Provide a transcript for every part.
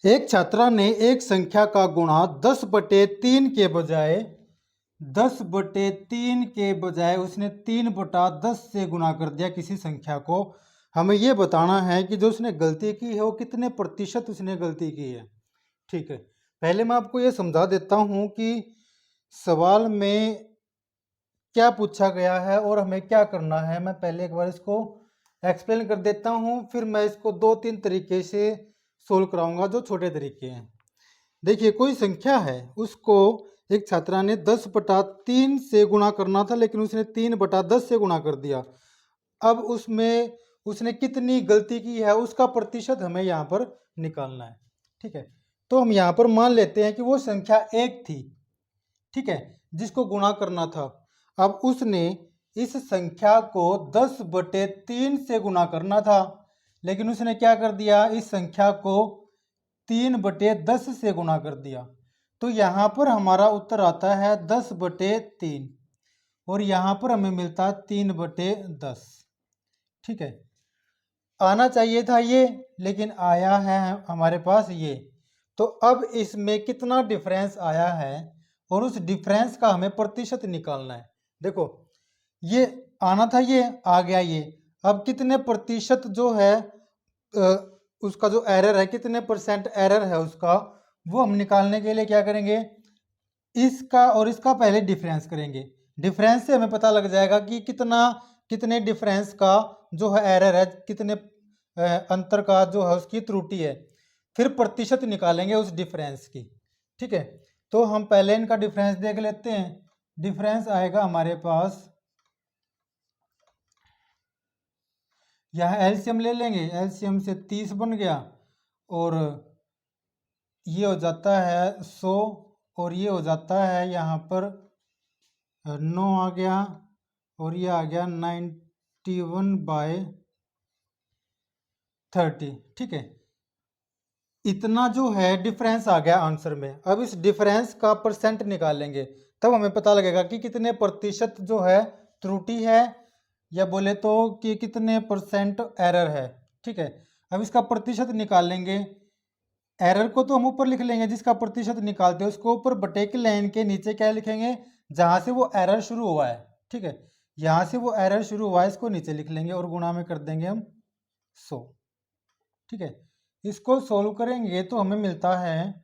एक छात्रा ने एक संख्या का गुणा 10/3 के बजाय 10/3 उसने 3/10 से गुणा कर दिया किसी संख्या को। हमें ये बताना है कि जो उसने गलती की है वो कितने प्रतिशत उसने गलती की है। ठीक है, पहले मैं आपको ये समझा देता हूँ कि सवाल में क्या पूछा गया है और हमें क्या करना है। मैं पहले एक बार इसको एक्सप्लेन कर देता हूँ, फिर मैं इसको 2-3 तरीके से सोल्व कराऊंगा जो छोटे तरीके हैं। देखिए, कोई संख्या है, उसको एक छात्रा ने 10/3 से गुणा करना था, लेकिन उसने 3/10 से गुणा कर दिया। अब उसमें उसने कितनी गलती की है उसका प्रतिशत हमें यहाँ पर निकालना है। ठीक है, तो हम यहाँ पर मान लेते हैं कि वो संख्या 1 थी, ठीक है, जिसको गुणा करना था। अब उसने इस संख्या को 10/3 से गुणा करना था, लेकिन उसने क्या कर दिया, इस संख्या को 3/10 से गुणा कर दिया। तो यहाँ पर हमारा उत्तर आता है 10/3 और यहाँ पर हमें मिलता है 3/10। ठीक है, आना चाहिए था ये, लेकिन आया है हमारे पास ये। तो अब इसमें कितना डिफरेंस आया है और उस डिफरेंस का हमें प्रतिशत निकालना है। देखो, ये आना था, ये आ गया ये। अब कितने प्रतिशत जो है उसका जो एरर है, कितने परसेंट एरर है उसका, वो हम निकालने के लिए क्या करेंगे, इसका और इसका पहले डिफरेंस करेंगे। डिफरेंस से हमें पता लग जाएगा कि कितने डिफरेंस का जो है एरर है, कितने अंतर का जो है उसकी त्रुटि है। फिर प्रतिशत निकालेंगे उस डिफरेंस की। ठीक है, तो हम पहले इनका डिफरेंस देख लेते हैं। डिफरेंस आएगा हमारे पास, यहाँ एलसीएम ले लेंगे, एलसीएम से 30 बन गया और ये हो जाता है 100 और ये हो जाता है यहाँ पर 9 आ गया और ये आ गया 91/30। ठीक है, इतना जो है डिफरेंस आ गया आंसर में। अब इस डिफरेंस का परसेंट निकालेंगे, तब हमें पता लगेगा कि कितने प्रतिशत जो है त्रुटि है, या बोले तो कि कितने परसेंट एरर है। ठीक है, अब इसका प्रतिशत निकालेंगे। एरर को तो हम ऊपर लिख लेंगे, जिसका प्रतिशत निकालते हैं उसको ऊपर बटे की लाइन के नीचे क्या लिखेंगे, जहां से वो एरर शुरू हुआ है। ठीक है, यहां से वो एरर शुरू हुआ है इसको नीचे लिख लेंगे और गुणा में कर देंगे हम 100। ठीक है, इसको सोल्व करेंगे तो हमें मिलता है,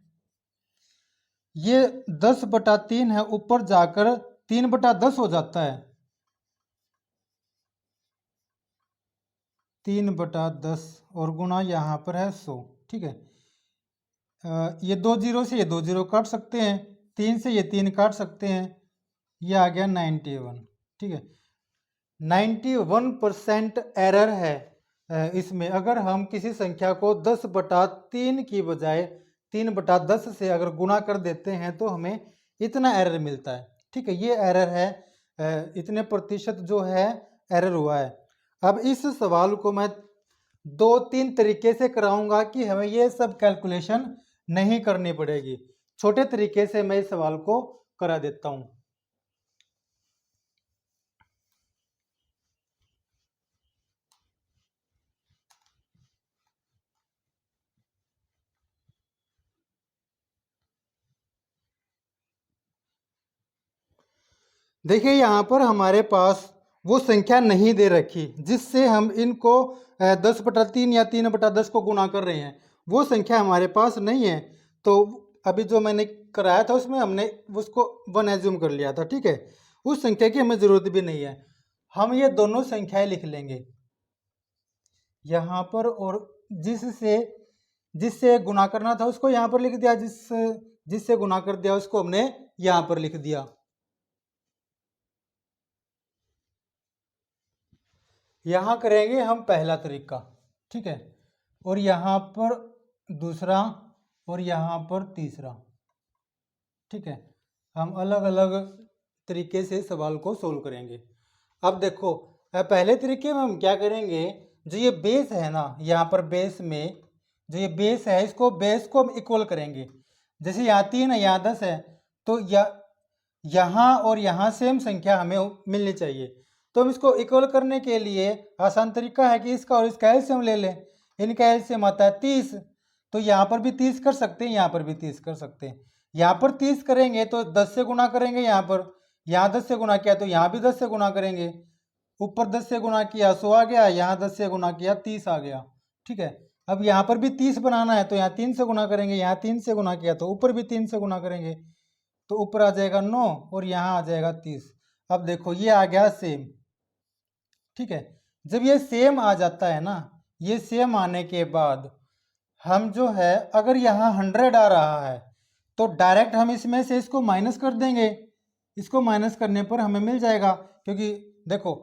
ये 10/3 है, ऊपर जाकर 3/10 हो जाता है। 3/10 और गुणा यहाँ पर है 100। ठीक है, ये 2 जीरो से ये 2 जीरो काट सकते हैं, 3 से ये 3 काट सकते हैं, ये आ गया 91। ठीक है, 91% एरर है इसमें। अगर हम किसी संख्या को 10/3 की बजाय 3/10 से अगर गुणा कर देते हैं तो हमें इतना एरर मिलता है। ठीक है, ये एरर है, इतने प्रतिशत जो है एरर हुआ है। अब इस सवाल को मैं 2-3 तरीके से कराऊंगा कि हमें ये सब कैलकुलेशन नहीं करनी पड़ेगी। छोटे तरीके से मैं इस सवाल को करा देता हूं। देखिए, यहाँ पर हमारे पास वो संख्या नहीं दे रखी जिससे हम इनको 10/3 या 3/10 को गुणा कर रहे हैं, वो संख्या हमारे पास नहीं है। तो अभी जो मैंने कराया था उसमें हमने उसको 1 एज्यूम कर लिया था। ठीक है, उस संख्या की हमें ज़रूरत भी नहीं है। हम ये दोनों संख्याएं लिख लेंगे यहाँ पर, और जिससे जिससे गुणा करना था उसको यहाँ पर लिख दिया, जिससे गुणा कर दिया उसको हमने यहाँ पर लिख दिया। यहाँ करेंगे हम पहला तरीका। ठीक है, और यहाँ पर दूसरा और यहाँ पर तीसरा। ठीक है, हम अलग अलग तरीके से सवाल को सोल्व करेंगे। अब देखो, पहले तरीके में हम क्या करेंगे, जो ये बेस है ना, यहाँ पर बेस में जो ये बेस है, इसको बेस को हम इक्वल करेंगे। जैसे यहाँ 3 है, यहाँ 10 है, तो यहाँ और यहाँ सेम संख्या हमें मिलनी चाहिए। तो हम इसको इक्वल करने के लिए आसान तरीका है कि इसका और इसका एलसीएम ले लें। इनका एलसीएम आता है 30, तो यहाँ पर भी 30 कर सकते हैं, यहाँ पर भी 30 कर सकते हैं। यहाँ पर 30 करेंगे तो 10 से गुना करेंगे, यहाँ 10 से गुना किया तो यहाँ भी 10 से गुना करेंगे। ऊपर 10 से गुना किया 100 आ गया, यहाँ 10 से गुना किया 30 आ गया। ठीक है, अब यहाँ पर भी 30 बनाना है तो यहाँ 3 से गुना करेंगे, यहाँ 3 से गुना किया तो ऊपर भी 3 से गुना करेंगे, तो ऊपर आ जाएगा 9 और यहाँ आ जाएगा 30। अब देखो ये आ गया सेम। ठीक है, जब ये सेम आ जाता है ना, ये सेम आने के बाद हम जो है अगर यहाँ 100 आ रहा है तो डायरेक्ट हम इसमें से इसको माइनस कर देंगे। इसको माइनस करने पर हमें मिल जाएगा, क्योंकि देखो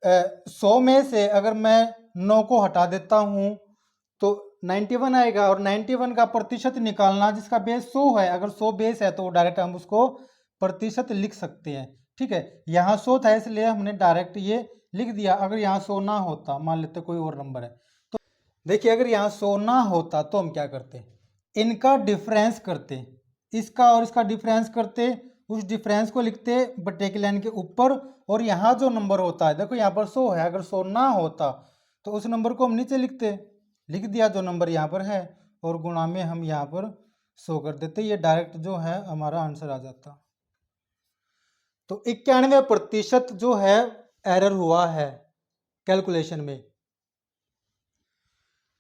100 में से अगर मैं 9 को हटा देता हूँ तो 91 आएगा, और 91 का प्रतिशत निकालना जिसका बेस 100 है, अगर 100 बेस है तो डायरेक्ट हम उसको प्रतिशत लिख सकते हैं। ठीक है, यहाँ 100 था इसलिए हमने डायरेक्ट ये लिख दिया। अगर यहाँ 100 ना होता, मान लेते कोई और नंबर है, तो देखिए अगर यहाँ 100 ना होता तो हम क्या करते, इनका डिफरेंस करते, इसका और इसका डिफरेंस करते, उस डिफरेंस को लिखते बटे की लाइन के ऊपर, और यहाँ जो नंबर होता है देखो यहाँ पर 100 है, अगर 100 ना होता तो उस नंबर को हम नीचे लिख दिया जो नंबर यहाँ पर है, और गुणा में हम यहाँ पर 100 कर देते, ये डायरेक्ट जो है हमारा आंसर आ जाता। तो 91% जो है एरर हुआ है कैलकुलेशन में।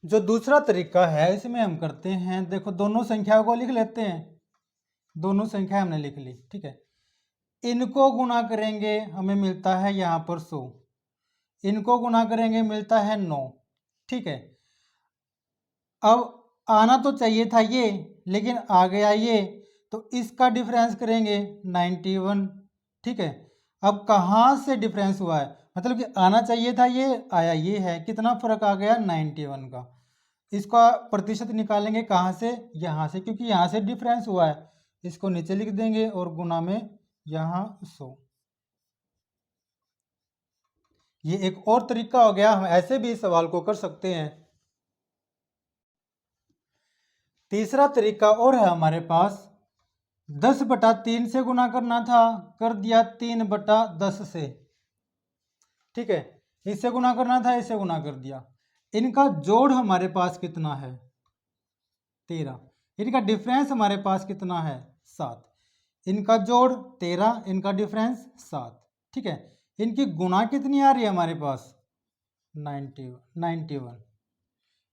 जो दूसरा तरीका है इसमें हम करते हैं, देखो दोनों संख्याओं को लिख लेते हैं, दोनों संख्या हमने लिख ली। ठीक है, इनको गुणा करेंगे हमें मिलता है यहाँ पर 100, इनको गुणा करेंगे मिलता है 9। ठीक है, अब आना तो चाहिए था ये, लेकिन आ गया ये, तो इसका डिफरेंस करेंगे 91। ठीक है, अब कहाँ से डिफरेंस हुआ है, मतलब कि आना चाहिए था ये, आया ये है, कितना फर्क आ गया 91 का। इसका प्रतिशत निकालेंगे कहाँ से, यहाँ से, क्योंकि यहाँ से डिफरेंस हुआ है, इसको नीचे लिख देंगे और गुना में यहाँ 100। ये एक और तरीका हो गया, हम ऐसे भी इस सवाल को कर सकते हैं। तीसरा तरीका और है हमारे पास, 10/3 से गुणा करना था, कर दिया 3/10 से। ठीक है, इससे गुणा करना था, इससे गुणा कर दिया। इनका जोड़ हमारे पास कितना है 13, इनका डिफरेंस हमारे पास कितना है 7, इनका जोड़ 13, इनका डिफरेंस 7। ठीक है, इनकी गुणा कितनी आ रही है हमारे पास 91,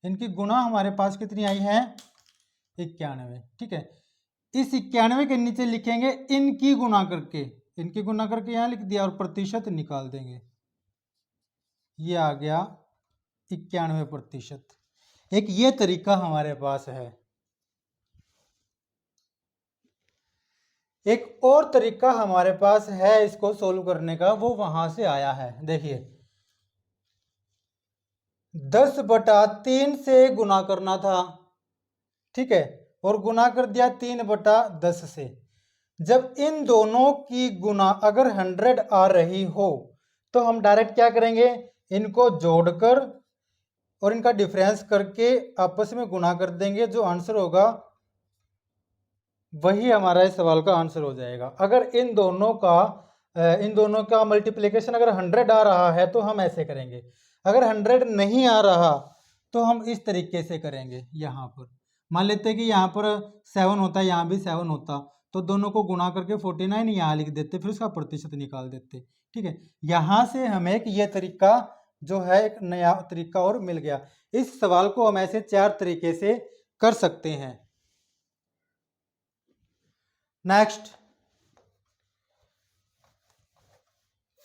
इनकी गुणा हमारे पास कितनी आई है 91। ठीक है, इस 91 के नीचे लिखेंगे इनकी गुणा करके, इनकी गुणा करके यहाँ लिख दिया और प्रतिशत निकाल देंगे, ये आ गया 91%। एक ये तरीका हमारे पास है। एक और तरीका हमारे पास है इसको सोल्व करने का, वो वहां से आया है। देखिए 10/3 से गुणा करना था, ठीक है, और गुणा कर दिया 3/10 से। जब इन दोनों की गुणा अगर 100 आ रही हो तो हम डायरेक्ट क्या करेंगे, इनको जोड़कर और इनका डिफरेंस करके आपस में गुणा कर देंगे, जो आंसर होगा वही हमारा इस सवाल का आंसर हो जाएगा। अगर इन दोनों का मल्टीप्लिकेशन अगर 100 आ रहा है तो हम ऐसे करेंगे, अगर 100 नहीं आ रहा तो हम इस तरीके से करेंगे। यहाँ पर मान लेते हैं कि यहाँ पर 7 होता है, यहाँ भी 7 होता, तो दोनों को गुणा करके 49 यहाँ लिख देते, फिर उसका प्रतिशत निकाल देते। ठीक है, यहाँ से हमें एक ये तरीका जो है एक नया तरीका और मिल गया। इस सवाल को हम ऐसे 4 तरीके से कर सकते हैं। नेक्स्ट,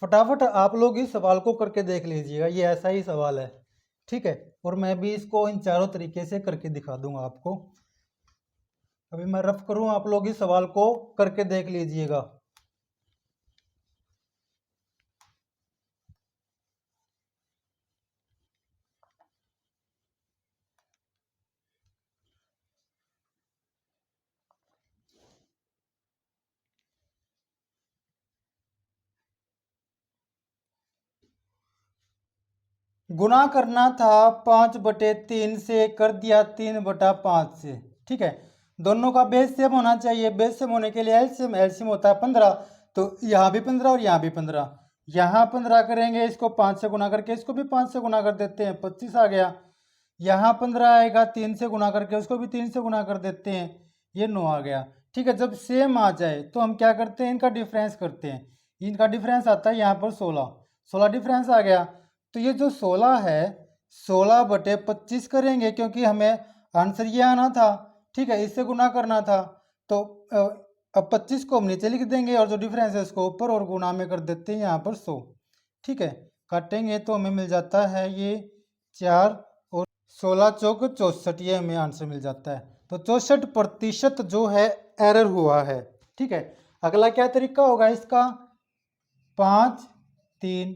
फटाफट आप लोग इस सवाल को करके देख लीजिएगा, ये ऐसा ही सवाल है। ठीक है, और मैं भी इसको इन चारों तरीके से करके दिखा दूंगा आपको। अभी मैं रफ करूं, आप लोग इस सवाल को करके देख लीजिएगा। गुणा करना था 5/3 से, कर दिया 3/5 से। ठीक है, दोनों का बेस सेम होना चाहिए, बेस सेम होने के लिए एलसीएम होता है 15, तो यहाँ भी 15 और यहाँ भी 15, यहाँ 15 करेंगे, इसको 5 से गुणा करके इसको भी 5 से गुणा कर देते हैं, 25 आ गया। यहाँ 15 आएगा, 3 से गुना करके उसको भी 3 से गुना कर देते हैं, ये 9 आ गया। ठीक है, जब सेम आ जाए तो हम क्या करते हैं, इनका डिफरेंस करते हैं। इनका डिफरेंस आता है यहाँ पर 16 डिफरेंस आ गया। तो ये जो 16 है 16/25 करेंगे, क्योंकि हमें आंसर ये आना था। ठीक है, इससे गुना करना था। तो अब 25 को हम नीचे लिख देंगे और जो डिफरेंस है उसको ऊपर और गुना में कर देते हैं यहाँ पर 100। ठीक है, काटेंगे तो हमें मिल जाता है ये 4 और 16 चौक 64, ये हमें आंसर मिल जाता है। तो 64% जो है एरर हुआ है। ठीक है, अगला क्या तरीका होगा इसका, 5 3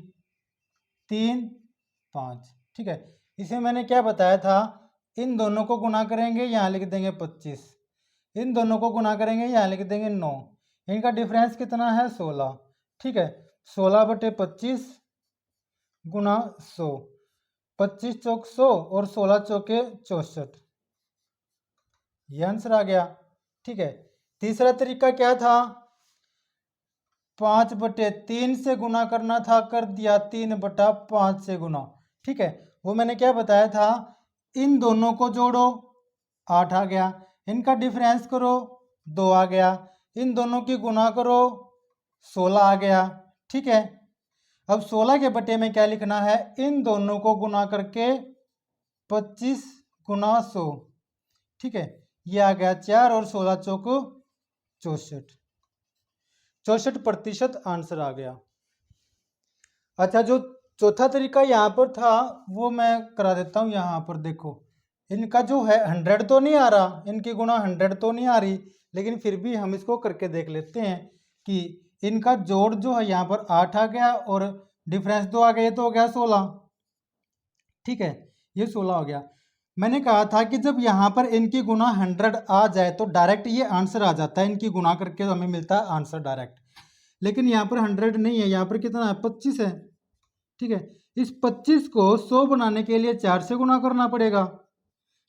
3 5। ठीक है, इसमें मैंने क्या बताया था, इन दोनों को गुना करेंगे, यहाँ लिख देंगे 25, इन दोनों को गुना करेंगे, यहाँ लिख देंगे 9, इनका डिफरेंस कितना है 16। ठीक है, 16/25 गुना 100, 25 चौक 100 और 16 चौके 64, ये आंसर आ गया। ठीक है, तीसरा तरीका क्या था, 5/3 से गुना करना था, कर दिया 3/5 से गुना। ठीक है, वो मैंने क्या बताया था, इन दोनों को जोड़ो 8 आ गया, इनका डिफरेंस करो 2 आ गया, इन दोनों की गुना करो 16 आ गया। ठीक है, अब 16 के बटे में क्या लिखना है, इन दोनों को गुना करके 25 गुना 100। ठीक है, ये आ गया 4 और 16 चौक 64, 64% आंसर आ गया। अच्छा, जो चौथा तरीका यहाँ पर था वो मैं करा देता हूँ। यहाँ पर देखो, इनका जो है 100 तो नहीं आ रहा, इनकी गुना 100 तो नहीं आ रही, लेकिन फिर भी हम इसको करके देख लेते हैं कि इनका जोड़ जो है यहाँ पर 8 आ गया और डिफरेंस 2 आ गया, तो हो गया 16। ठीक है, ये 16 हो गया। मैंने कहा था कि जब यहाँ पर इनकी गुना 100 आ जाए तो डायरेक्ट ये आंसर आ जाता है, इनकी गुना करके हमें मिलता है आंसर डायरेक्ट। लेकिन यहाँ पर 100 नहीं है, यहाँ पर कितना है 25 है। ठीक है, इस 25 को 100 बनाने के लिए 4 से गुना करना पड़ेगा,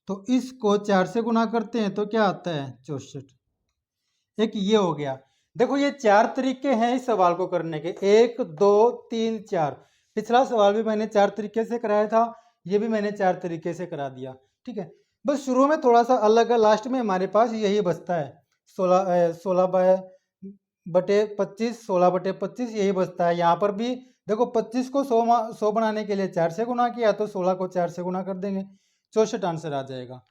तो इसको 4 से गुना करते हैं तो क्या आता है 64। एक ये हो गया। देखो, ये 4 तरीके हैं इस सवाल को करने के, 1 2 3 4। पिछला सवाल भी मैंने 4 तरीके से कराया था, ये भी मैंने 4 तरीके से करा दिया। ठीक है, बस शुरू में थोड़ा सा अलग है, लास्ट में हमारे पास यही बचता है 16/25, 16/25 यही बचता है। यहाँ पर भी देखो, 25 को 100 बनाने के लिए 4 से गुना किया, तो 16 को 4 से गुना कर देंगे, 64 आंसर आ जाएगा।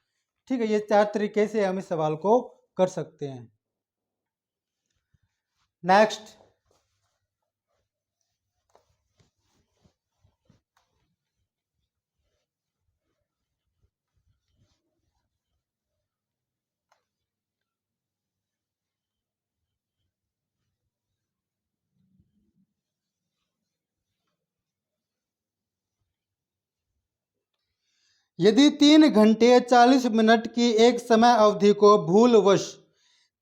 ठीक है, ये 4 तरीके से हम इस सवाल को कर सकते हैं। नेक्स्ट, यदि 3 घंटे 40 मिनट की एक समय अवधि को भूलवश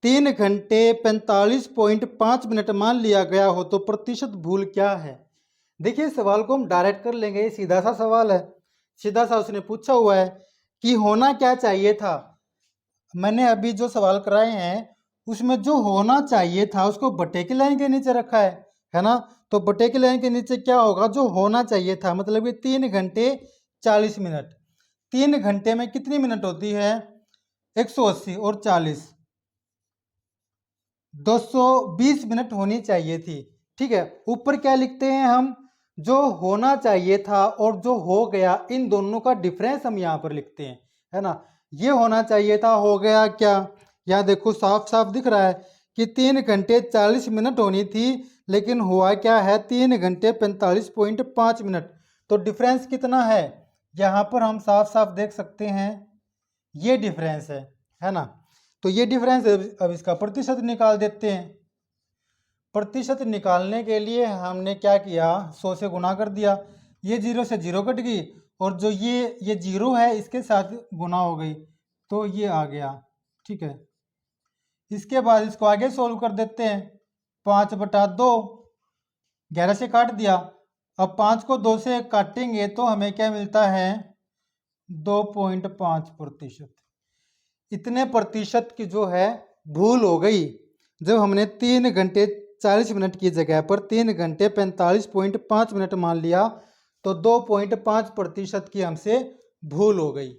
3 घंटे 45.5 मिनट मान लिया गया हो तो प्रतिशत भूल क्या है। देखिए, सवाल को हम डायरेक्ट कर लेंगे, सीधा सा सवाल है, सीधा सा उसने पूछा हुआ है कि होना क्या चाहिए था। मैंने अभी जो सवाल कराए हैं उसमें जो होना चाहिए था उसको बटे की लाइन के नीचे रखा है ना। तो बटे की लाइन के नीचे क्या होगा, जो होना चाहिए था, मतलब कि 3 घंटे 40 मिनट। 3 घंटे में कितनी मिनट होती है, 180 और 40, 220 मिनट होनी चाहिए थी। ठीक है, ऊपर क्या लिखते हैं हम, जो होना चाहिए था और जो हो गया, इन दोनों का डिफरेंस हम यहाँ पर लिखते हैं, है ना। ये होना चाहिए था, हो गया क्या, यहाँ देखो साफ साफ दिख रहा है कि 3 घंटे 40 मिनट होनी थी, लेकिन हुआ क्या है 3 घंटे 45.5 मिनट। तो डिफरेंस कितना है, यहाँ पर हम साफ साफ देख सकते हैं, ये डिफरेंस है ना। तो ये डिफरेंस, अब इसका प्रतिशत निकाल देते हैं। प्रतिशत निकालने के लिए हमने क्या किया, 100 से गुना कर दिया, ये 0 से 0 कट गई, और जो ये 0 है इसके साथ गुना हो गई, तो ये आ गया। ठीक है, इसके बाद इसको आगे सोल्व कर देते हैं। 5/2, 11 से काट दिया। अब 5 को 2 से काटेंगे तो हमें क्या मिलता है, 2.5%। इतने प्रतिशत की जो है भूल हो गई, जब हमने 3 घंटे 40 मिनट की जगह पर 3 घंटे 45.5 मिनट मान लिया, तो 2.5% की हमसे भूल हो गई।